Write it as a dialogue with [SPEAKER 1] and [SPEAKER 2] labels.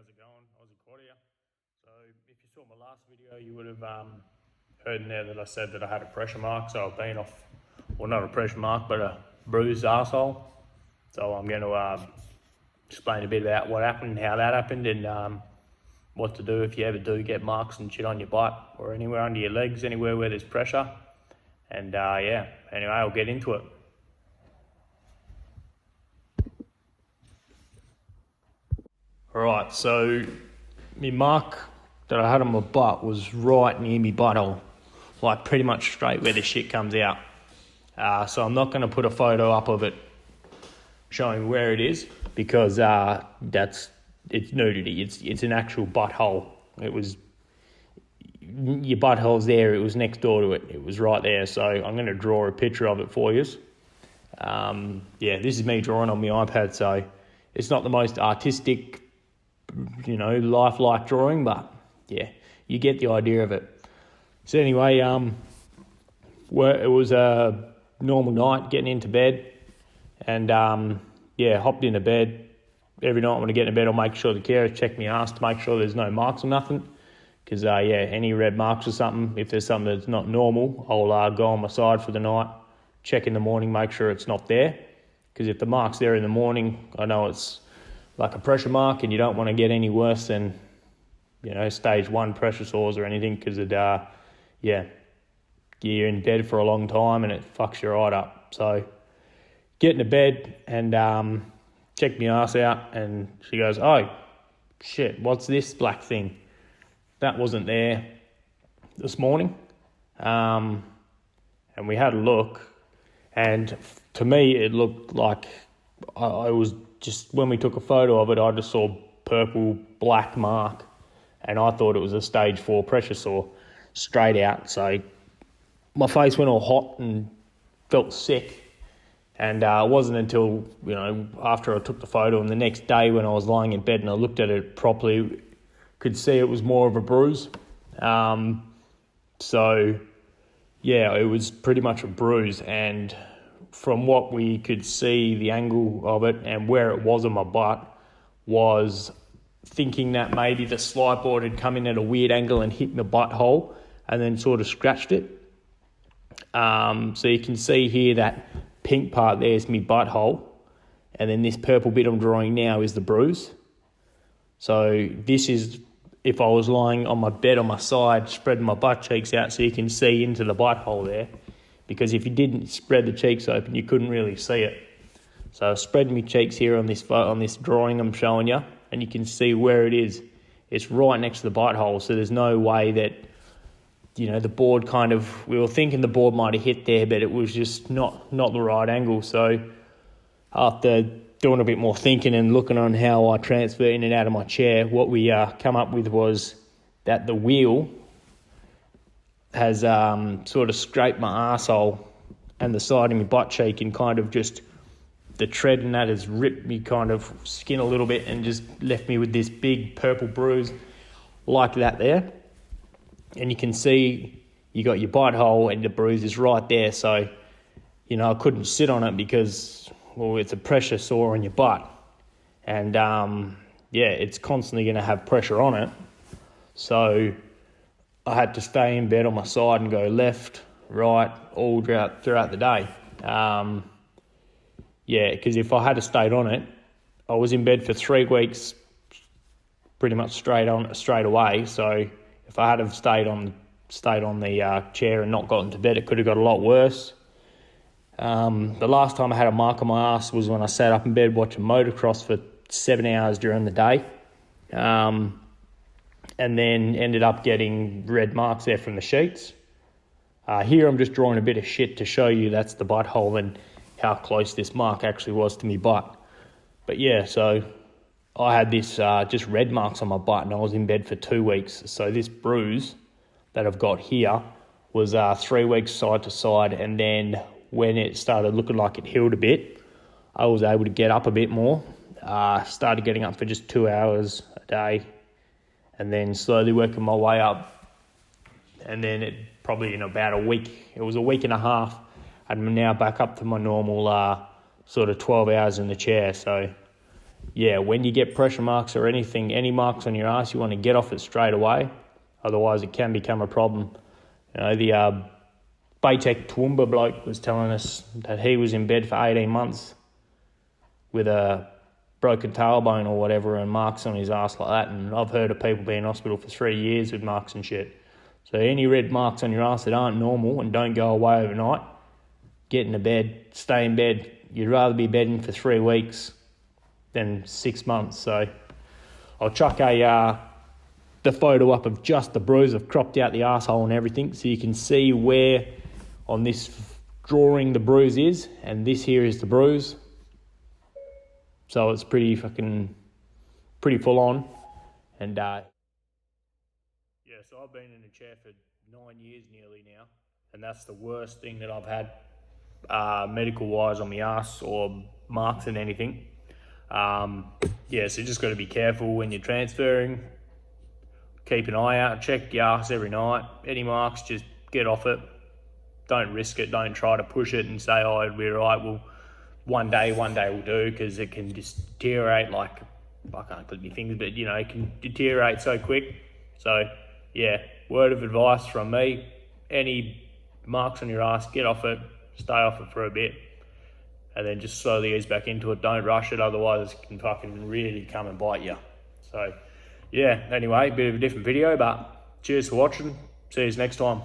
[SPEAKER 1] how's it going? Aussie Quad here. So if you saw my last video, you would have heard in there that I said that I had a pressure mark. So I've been off, well, not a pressure mark, but a bruised arsehole. So I'm going to explain a bit about what happened, how that happened, and what to do if you ever do get marks and shit on your butt or anywhere under your legs, anywhere where there's pressure. And yeah, anyway, I'll get into it. Alright, so my mark that I had on my butt was right near my butthole, like pretty much straight where the shit comes out. So I'm not going to put a photo up of it showing where it is because it's nudity. It's an actual butthole. Your butthole's there. It was next door to it. It was right there. So I'm going to draw a picture of it for you. Yeah, this is me drawing on my iPad. So it's not the most artistic, lifelike drawing, but yeah, you get the idea of it. So anyway, it was a normal night, getting into bed, and hopped into bed. Every night when I get into bed, I'll make sure the carers check my ass to make sure there's no marks or nothing, because any red marks or something, if there's something that's not normal, I'll go on my side for the night, check in the morning, make sure it's not there, because if the mark's there in the morning, I know it's like a pressure mark, and you don't want to get any worse than, stage 1 pressure sores or anything, because you're in bed for a long time and it fucks your eye up. So get into bed and check my ass out, and she goes, "Oh shit, what's this black thing? That wasn't there this morning." And we had a look, and to me it looked like I was just, when we took a photo of it, I just saw purple black mark, and I thought it was a stage 4 pressure sore straight out. So my face went all hot and felt sick, and it wasn't until after I took the photo and the next day when I was lying in bed and I looked at it properly, could see it was more of a bruise. So yeah, it was pretty much a bruise, and from what we could see, the angle of it and where it was on my butt, was thinking that maybe the slide board had come in at a weird angle and hit my butthole and then sort of scratched it. So you can see here that pink part there is my butthole, and then this purple bit I'm drawing now is the bruise. So this is if I was lying on my bed on my side, spreading my butt cheeks out so you can see into the butthole there. Because if you didn't spread the cheeks open, you couldn't really see it. So I spread my cheeks here on this drawing I'm showing you, and you can see where it is. It's right next to the butthole, so there's no way that, the board we were thinking the board might have hit there, but it was just not the right angle. So after doing a bit more thinking and looking on how I transfer in and out of my chair, what we come up with was that the wheel has sort of scraped my arsehole and the side of my butt cheek, and kind of just the tread and that has ripped me kind of skin a little bit and just left me with this big purple bruise like that there. And you can see you got your butthole and the bruise is right there. So, I couldn't sit on it because, it's a pressure sore on your butt. And, it's constantly going to have pressure on it. So I had to stay in bed on my side and go left, right, all throughout the day. Because if I had stayed on it, I was in bed for 3 weeks, pretty much straight away. So if I had have stayed on the chair and not gotten to bed, it could have got a lot worse. The last time I had a mark on my ass was when I sat up in bed watching motocross for 7 hours during the day. And then ended up getting red marks there from the sheets. Here I'm just drawing a bit of shit to show you that's the butthole and how close this mark actually was to my butt. But yeah, so I had this just red marks on my butt, and I was in bed for 2 weeks. So this bruise that I've got here was 3 weeks side to side, and then when it started looking like it healed a bit, I was able to get up a bit more. Started getting up for just 2 hours a day, and then slowly working my way up. And then it probably in about a week, it was a week and a half, I'm now back up to my normal sort of 12 hours in the chair. So yeah, when you get pressure marks or anything, any marks on your ass, you want to get off it straight away. Otherwise, it can become a problem. You know, the Baytek Toowoomba bloke was telling us that he was in bed for 18 months with a broken tailbone or whatever and marks on his ass like that. And I've heard of people being in hospital for 3 years with marks and shit. So any red marks on your ass that aren't normal and don't go away overnight, get into bed, stay in bed. You'd rather be bedding for 3 weeks than 6 months. So I'll chuck the photo up of just the bruise. I've cropped out the arsehole and everything so you can see where on this drawing the bruise is, and this here is the bruise. So it's pretty full on. And yeah, so I've been in a chair for 9 years nearly now, and that's the worst thing that I've had medical wise on my ass or marks and anything. Yeah, so you just got to be careful when you're transferring. Keep an eye out, check your ass every night. Any marks, just get off it. Don't risk it. Don't try to push it and say, oh, it'll be all right. Well, one day will do, because it can just deteriorate like, I can't clip my fingers, but you know, it can deteriorate so quick. So yeah, word of advice from me, any marks on your ass, get off it, stay off it for a bit, and then just slowly ease back into it. Don't rush it, otherwise it can fucking really come and bite you. So yeah, anyway, a bit of a different video, but cheers for watching. See you next time.